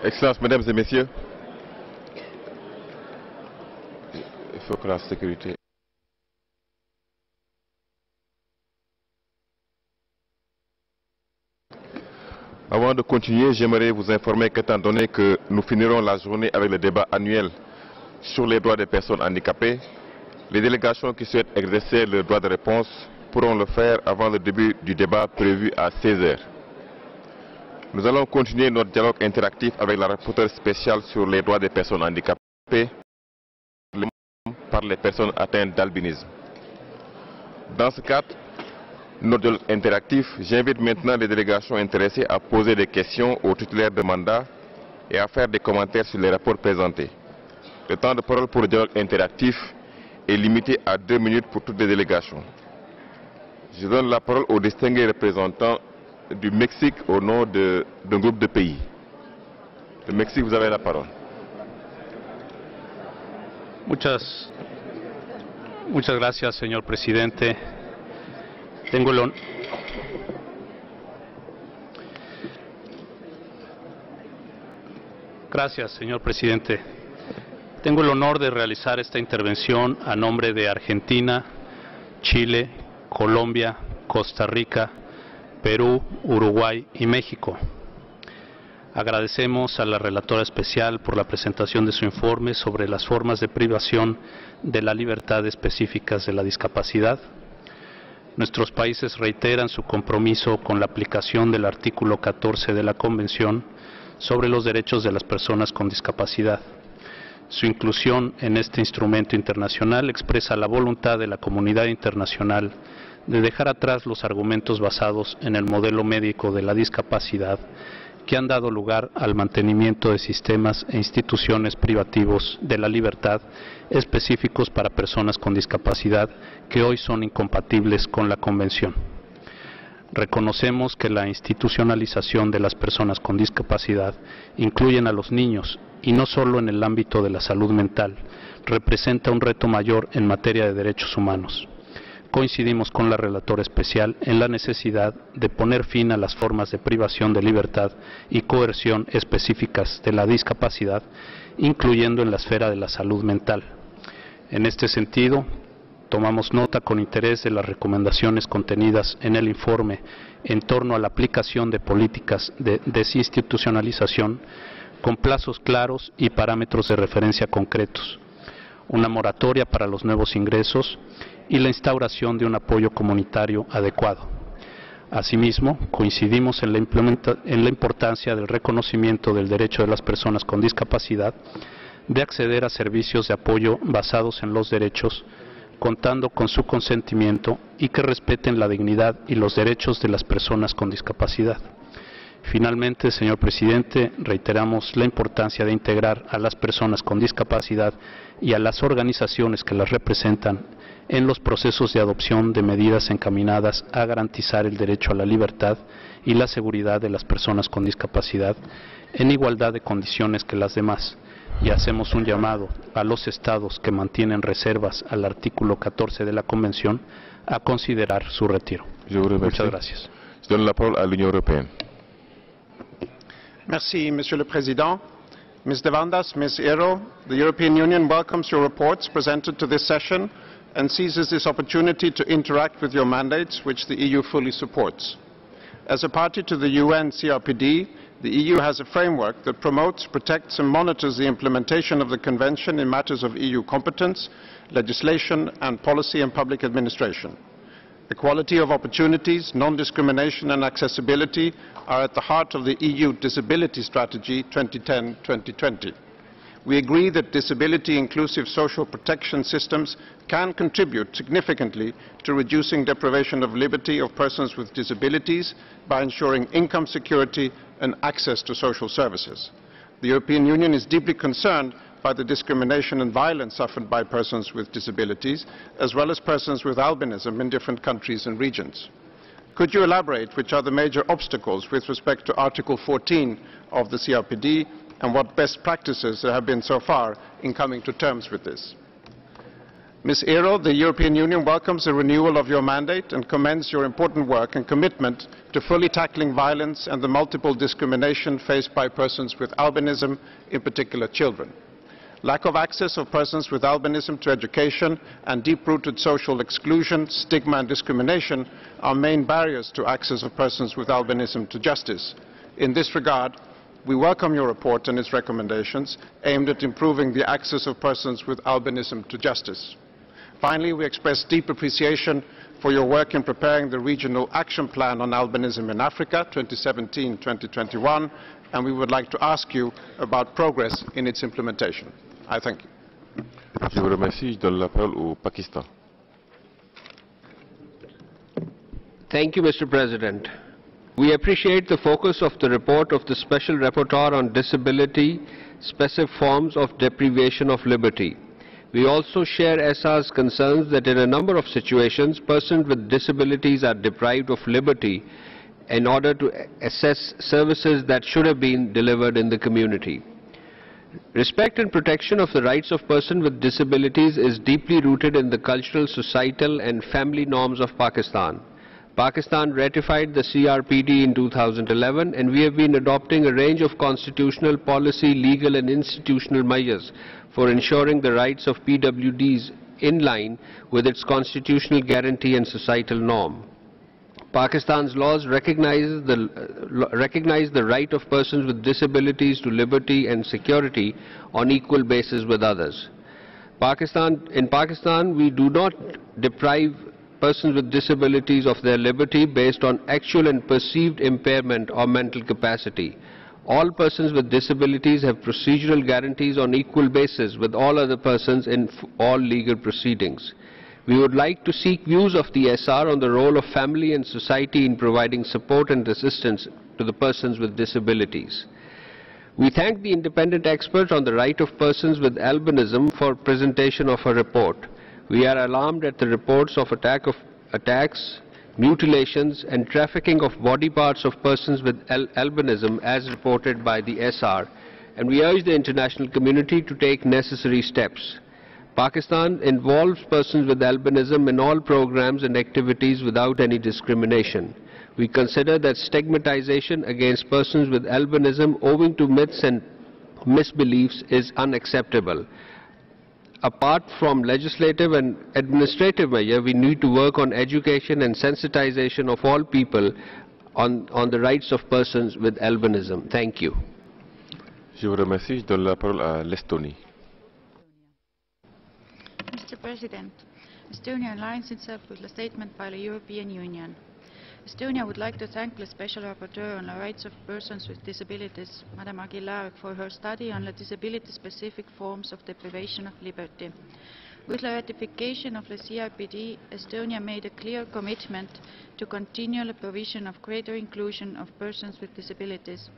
Excellences, Mesdames et Messieurs, il faut que la sécurité... Avant de continuer, j'aimerais vous informer qu'étant donné que nous finirons la journée avec le débat annuel sur les droits des personnes handicapées, les délégations qui souhaitent exercer le droit de réponse pourront le faire avant le début du débat prévu à 16 h. Nous allons continuer notre dialogue interactif avec la rapporteure spéciale sur les droits des personnes handicapées par les personnes atteintes d'albinisme. Dans ce cadre, notre dialogue interactif, j'invite maintenant les délégations intéressées à poser des questions aux titulaires de mandat et à faire des commentaires sur les rapports présentés. Le temps de parole pour le dialogue interactif est limité à 2 minutes pour toutes les délégations. Je donne la parole aux distingués représentants du Mexique au nom d'un groupe de pays. Le Mexique, vous avez la parole. Muchas gracias, señor presidente. Tengo Gracias, señor presidente. Tengo el honor de realizar esta intervención a nombre de Argentina, Chile, Colombia, Costa Rica, Perú, Uruguay y México. Agradecemos a la relatora especial por la presentación de su informe sobre las formas de privación de la libertad específicas de la discapacidad. Nuestros países reiteran su compromiso con la aplicación del artículo 14 de la Convención sobre los derechos de las personas con discapacidad. Su inclusión en este instrumento internacional expresa la voluntad de la comunidad internacional de dejar atrás los argumentos basados en el modelo médico de la discapacidad que han dado lugar al mantenimiento de sistemas e instituciones privativos de la libertad específicos para personas con discapacidad que hoy son incompatibles con la Convención. Reconocemos que la institucionalización de las personas con discapacidad incluyen a los niños y no solo en el ámbito de la salud mental, representa un reto mayor en materia de derechos humanos. Coincidimos con la relatora especial en la necesidad de poner fin a las formas de privación de libertad y coerción específicas de la discapacidad, incluyendo en la esfera de la salud mental. En este sentido, tomamos nota con interés de las recomendaciones contenidas en el informe en torno a la aplicación de políticas de desinstitucionalización con plazos claros y parámetros de referencia concretos, una moratoria para los nuevos ingresos y la instauración de un apoyo comunitario adecuado. Asimismo, coincidimos en la importancia del reconocimiento del derecho de las personas con discapacidad de acceder a servicios de apoyo basados en los derechos, contando con su consentimiento y que respeten la dignidad y los derechos de las personas con discapacidad. Finalmente, señor presidente, reiteramos la importancia de integrar a las personas con discapacidad y a las organizaciones que las representan en los procesos de adopción de medidas encaminadas a garantizar el derecho a la libertad y la seguridad de las personas con discapacidad en igualdad de condiciones que las demás, y hacemos un llamado a los estados que mantienen reservas al artículo 14 de la Convención a considerar su retiro. Muchas gracias. Je donne la parole à l'Union européenne. Merci, Monsieur le Président. Ms. Devandas, Ms. Ero, the European Union welcomes your reports presented to this session and seizes this opportunity to interact with your mandates, which the EU fully supports. As a party to the UN CRPD, the EU has a framework that promotes, protects and monitors the implementation of the Convention in matters of EU competence, legislation and policy and public administration. Equality of opportunities, non-discrimination and accessibility are at the heart of the EU Disability Strategy 2010-2020. We agree that disability-inclusive social protection systems can contribute significantly to reducing deprivation of liberty of persons with disabilities by ensuring income security and access to social services. The European Union is deeply concerned by the discrimination and violence suffered by persons with disabilities, as well as persons with albinism in different countries and regions. Could you elaborate which are the major obstacles with respect to Article 14 of the CRPD and what best practices there have been so far in coming to terms with this? Ms. Ero, the European Union welcomes the renewal of your mandate and commends your important work and commitment to fully tackling violence and the multiple discrimination faced by persons with albinism, in particular children. Lack of access of persons with albinism to education and deep-rooted social exclusion, stigma and discrimination are main barriers to access of persons with albinism to justice. In this regard, we welcome your report and its recommendations aimed at improving the access of persons with albinism to justice. Finally, we express deep appreciation for your work in preparing the Regional Action Plan on Albinism in Africa 2017-2021, and we would like to ask you about progress in its implementation. I thank you. Je vous remercie. Je donne la parole au Pakistan. Thank you, Mr. President. We appreciate the focus of the report of the Special Rapporteur on Disability, Specific Forms of Deprivation of Liberty. We also share SR's concerns that in a number of situations, persons with disabilities are deprived of liberty in order to access services that should have been delivered in the community. Respect and protection of the rights of persons with disabilities is deeply rooted in the cultural, societal and family norms of Pakistan. Pakistan ratified the CRPD in 2011, and we have been adopting a range of constitutional, policy, legal and institutional measures for ensuring the rights of PWDs in line with its constitutional guarantee and societal norm. Pakistan's laws recognize the right of persons with disabilities to liberty and security on equal basis with others. In Pakistan, we do not deprive persons with disabilities of their liberty based on actual and perceived impairment or mental capacity. All persons with disabilities have procedural guarantees on equal basis with all other persons in all legal proceedings. We would like to seek views of the SR on the role of family and society in providing support and assistance to the persons with disabilities. We thank the independent expert on the right of persons with albinism for presentation of a report. We are alarmed at the reports of attacks, mutilations and trafficking of body parts of persons with albinism as reported by the SR, and we urge the international community to take necessary steps. Pakistan involves persons with albinism in all programs and activities without any discrimination. We consider that stigmatization against persons with albinism owing to myths and misbeliefs is unacceptable. Apart from legislative and administrative measures, we need to work on education and sensitization of all people on the rights of persons with albinism. Thank you. Je vous remercie. Je donne la parole à l'Estonie. Mr. President, Estonia aligns itself with the statement by the European Union. Estonia would like to thank the Special Rapporteur on the rights of persons with disabilities, Madam Aguilar, for her study on the disability-specific forms of deprivation of liberty. With the ratification of the CRPD, Estonia made a clear commitment to continue the provision of greater inclusion of persons with disabilities.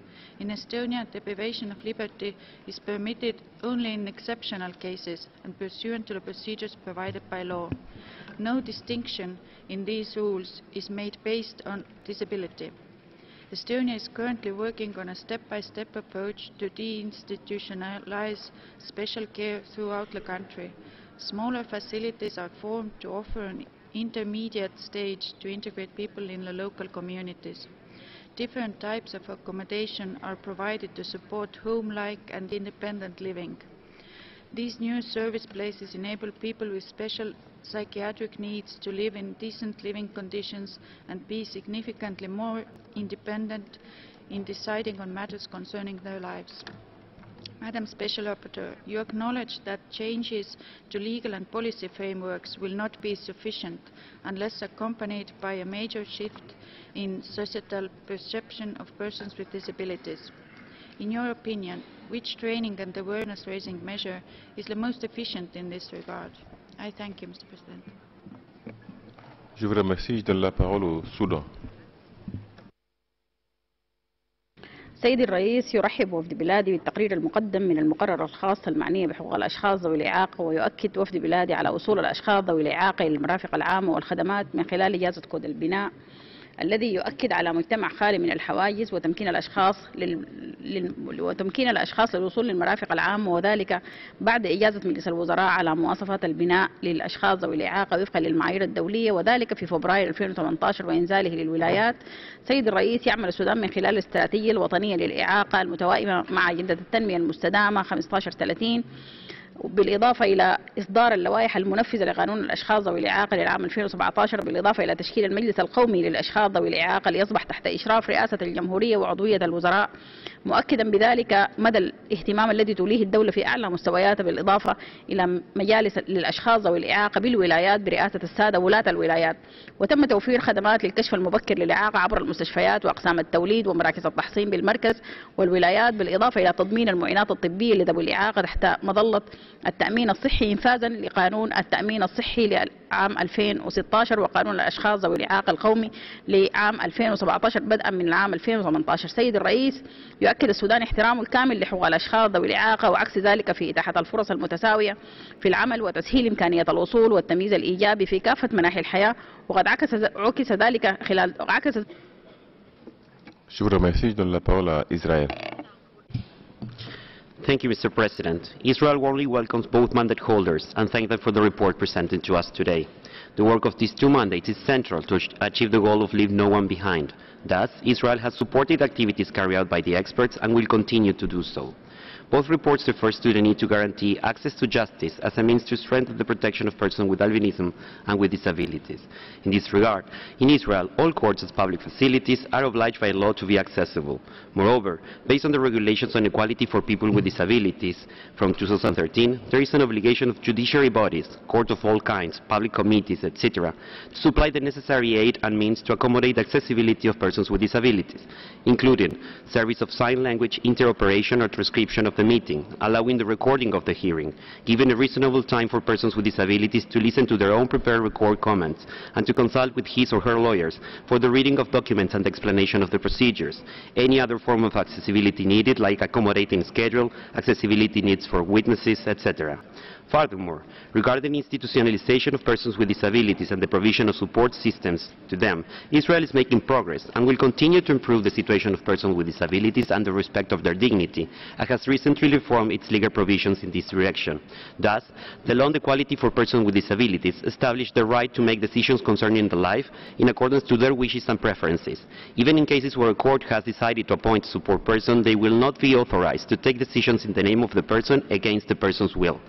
In Estonia, deprivation of liberty is permitted only in exceptional cases and pursuant to the procedures provided by law. No distinction in these rules is made based on disability. Estonia is currently working on a step-by-step approach to deinstitutionalize special care throughout the country. Smaller facilities are formed to offer an intermediate stage to integrate people in the local communities. Different types of accommodation are provided to support home-like and independent living. These new service places enable people with special psychiatric needs to live in decent living conditions and be significantly more independent in deciding on matters concerning their lives. Madam Special Rapporteur, you acknowledge that changes to legal and policy frameworks will not be sufficient unless accompanied by a major shift in societal perception of persons with disabilities. In your opinion, which training and awareness-raising measure is the most efficient in this regard? I thank you, Mr. President. Je vous remercie. Je donne la parole au Soudan. سيدي الرئيس، يرحب وفد بلادي بالتقرير المقدم من المقررة الخاصة المعنية بحقوق الأشخاص ذوي الإعاقة، ويؤكد وفد بلادي على وصول الأشخاص ذوي الإعاقة إلى المرافق العامة والخدمات من خلال إجازة كود البناء الذي يؤكد على مجتمع خالي من الحواجز وتمكين الأشخاص للوصول للمرافق العامة، وذلك بعد إجازة مجلس الوزراء على مواصفات البناء للأشخاص ذوي الإعاقة وفقا للمعايير الدولية، وذلك في فبراير 2018 وإنزاله للولايات. سيد الرئيس، يعمل السودان من خلال الاستراتيجية الوطنية للإعاقة المتوائمة مع أجندة التنمية المستدامة 1530، بالإضافة إلى إصدار اللوائح المنفذة لقانون الأشخاص ذوي الإعاقة للعام 2017، بالإضافة إلى تشكيل المجلس القومي للأشخاص ذوي الإعاقة ليصبح تحت إشراف رئاسة الجمهورية وعضوية الوزراء، مؤكدا بذلك مدى الاهتمام الذي توليه الدولة في أعلى مستوياتها، بالإضافة إلى مجالس للأشخاص ذوي الإعاقة بالولايات برئاسة السادة ولاة الولايات. وتم توفير خدمات للكشف المبكر للإعاقة عبر المستشفيات وأقسام التوليد ومراكز التحصين بالمركز والولايات، بالإضافة إلى تضمين المعينات الطبية لذوي الإعاقة تحت مظلة التأمين الصحي إنفاذا لقانون التأمين الصحي لعام 2016 وقانون الأشخاص ذوي الإعاقة القومي لعام 2017 بدءا من العام 2018. سيد الرئيس، يؤكد السودان احترامه الكامل لحقوق الأشخاص ذوي الإعاقة وعكس ذلك في إتاحة الفرص المتساوية في العمل وتسهيل إمكانية الوصول والتمييز الإيجابي في كافة مناحي الحياة، وقد عكس ذلك خلال Je vous remercie. Je donne la parole à Israël. Thank you, Mr. President. Israel warmly welcomes both mandate holders and thank them for the report presented to us today. The work of these two mandates is central to achieve the goal of leave no one behind. Thus, Israel has supported activities carried out by the experts and will continue to do so. Both reports refer to the need to guarantee access to justice as a means to strengthen the protection of persons with albinism and with disabilities. In this regard, in Israel, all courts as public facilities are obliged by law to be accessible. Moreover, based on the regulations on equality for people with disabilities from 2013, there is an obligation of judiciary bodies, courts of all kinds, public committees, etc., to supply the necessary aid and means to accommodate the accessibility of persons with disabilities, including service of sign language interoperation or transcription of the meeting, allowing the recording of the hearing, giving a reasonable time for persons with disabilities to listen to their own prepared record comments, and to consult with his or her lawyers for the reading of documents and explanation of the procedures. Any other form of accessibility needed, like accommodating schedule, accessibility needs for witnesses, etc. Furthermore, regarding institutionalization of persons with disabilities and the provision of support systems to them, Israel is making progress and will continue to improve the situation of persons with disabilities and the respect of their dignity, and has recently reformed its legal provisions in this direction. Thus, the law on equality for persons with disabilities established the right to make decisions concerning the life in accordance to their wishes and preferences. Even in cases where a court has decided to appoint a support person, they will not be authorized to take decisions in the name of the person against the person's will.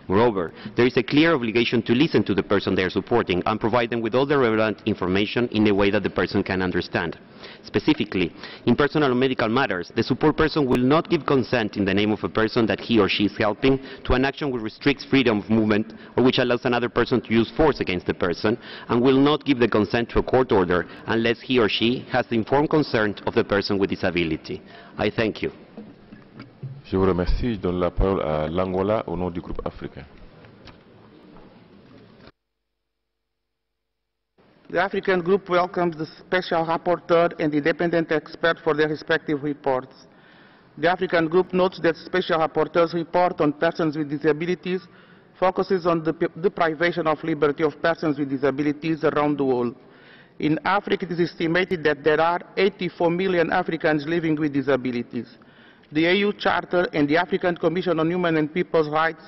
Moreover, there is a clear obligation to listen to the person they are supporting and provide them with all the relevant information in a way that the person can understand. Specifically, in personal or medical matters, the support person will not give consent in the name of a person that he or she is helping to an action which restricts freedom of movement or which allows another person to use force against the person, and will not give the consent to a court order unless he or she has the informed consent of the person with disability. I thank you. Je vous remercie. Je donne la parole à l'Angola au nom du groupe africain. The African Group welcomes the Special Rapporteur and independent expert for their respective reports. The African Group notes that Special Rapporteur's report on persons with disabilities focuses on the deprivation of liberty of persons with disabilities around the world. In Africa, it is estimated that there are 84 million Africans living with disabilities. The AU Charter and the African Commission on Human and People's Rights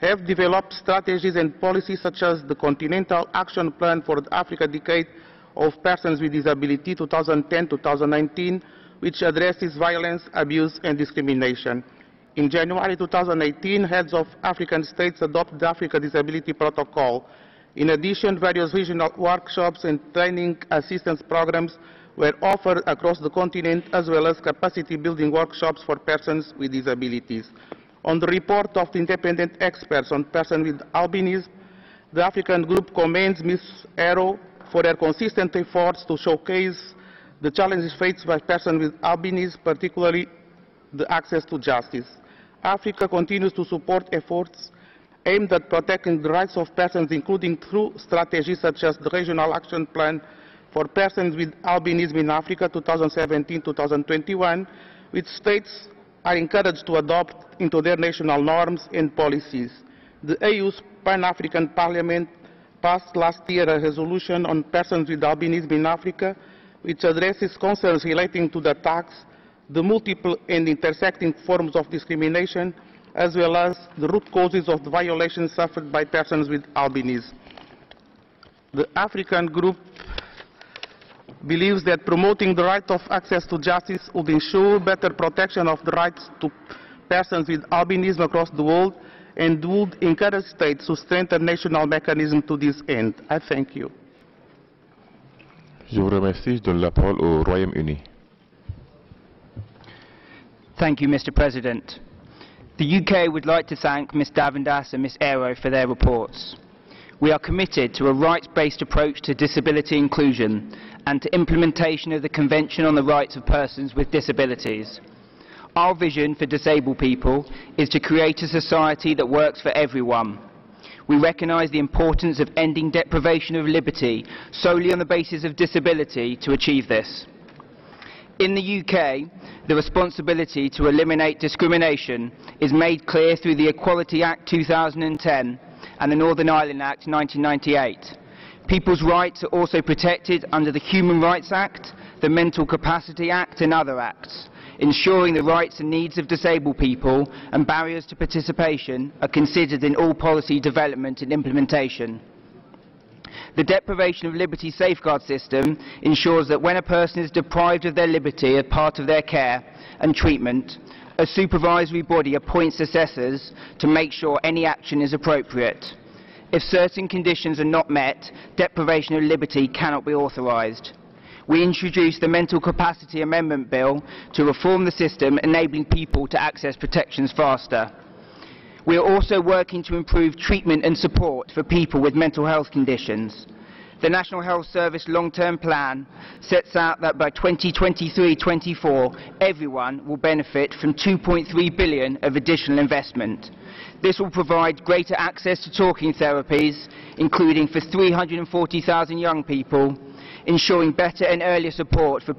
have developed strategies and policies such as the Continental Action Plan for the Africa Decade of Persons with Disability 2010-2019, which addresses violence, abuse and discrimination. In January 2018, heads of African states adopted the Africa Disability Protocol. In addition, various regional workshops and training assistance programs were offered across the continent, as well as capacity-building workshops for persons with disabilities. On the report of the independent experts on persons with albinism, the African Group commends Ms. Arrow for her consistent efforts to showcase the challenges faced by persons with albinism, particularly the access to justice. Africa continues to support efforts aimed at protecting the rights of persons, including through strategies such as the Regional Action Plan for Persons with Albinism in Africa 2017-2021, which states are encouraged to adopt into their national norms and policies. The AU's Pan-African Parliament passed last year a resolution on persons with albinism in Africa, which addresses concerns relating to the tax, the multiple and intersecting forms of discrimination, as well as the root causes of the violations suffered by persons with albinism. The African group believes that promoting the right of access to justice would ensure better protection of the rights to persons with albinism across the world and would encourage states to strengthen national mechanisms to this end. I thank you. Je vous remercie. Je donne la parole au Royaume-Uni. Thank you, Mr. President. The UK would like to thank Ms Davendas and Ms Aero for their reports. We are committed to a rights-based approach to disability inclusion and to implementation of the Convention on the Rights of Persons with Disabilities. Our vision for disabled people is to create a society that works for everyone. We recognise the importance of ending deprivation of liberty solely on the basis of disability to achieve this. In the UK, the responsibility to eliminate discrimination is made clear through the Equality Act 2010 and the Northern Ireland Act 1998. People's rights are also protected under the Human Rights Act, the Mental Capacity Act and other acts, ensuring the rights and needs of disabled people and barriers to participation are considered in all policy development and implementation. The deprivation of liberty safeguard system ensures that when a person is deprived of their liberty as part of their care and treatment, a supervisory body appoints assessors to make sure any action is appropriate. If certain conditions are not met, deprivation of liberty cannot be authorised. We introduced the Mental Capacity Amendment Bill to reform the system, enabling people to access protections faster. We are also working to improve treatment and support for people with mental health conditions. The National Health Service long-term plan sets out that by 2023-24, everyone will benefit from £2.3 billion of additional investment. This will provide greater access to talking therapies, including for 340,000 young people, ensuring better and earlier support for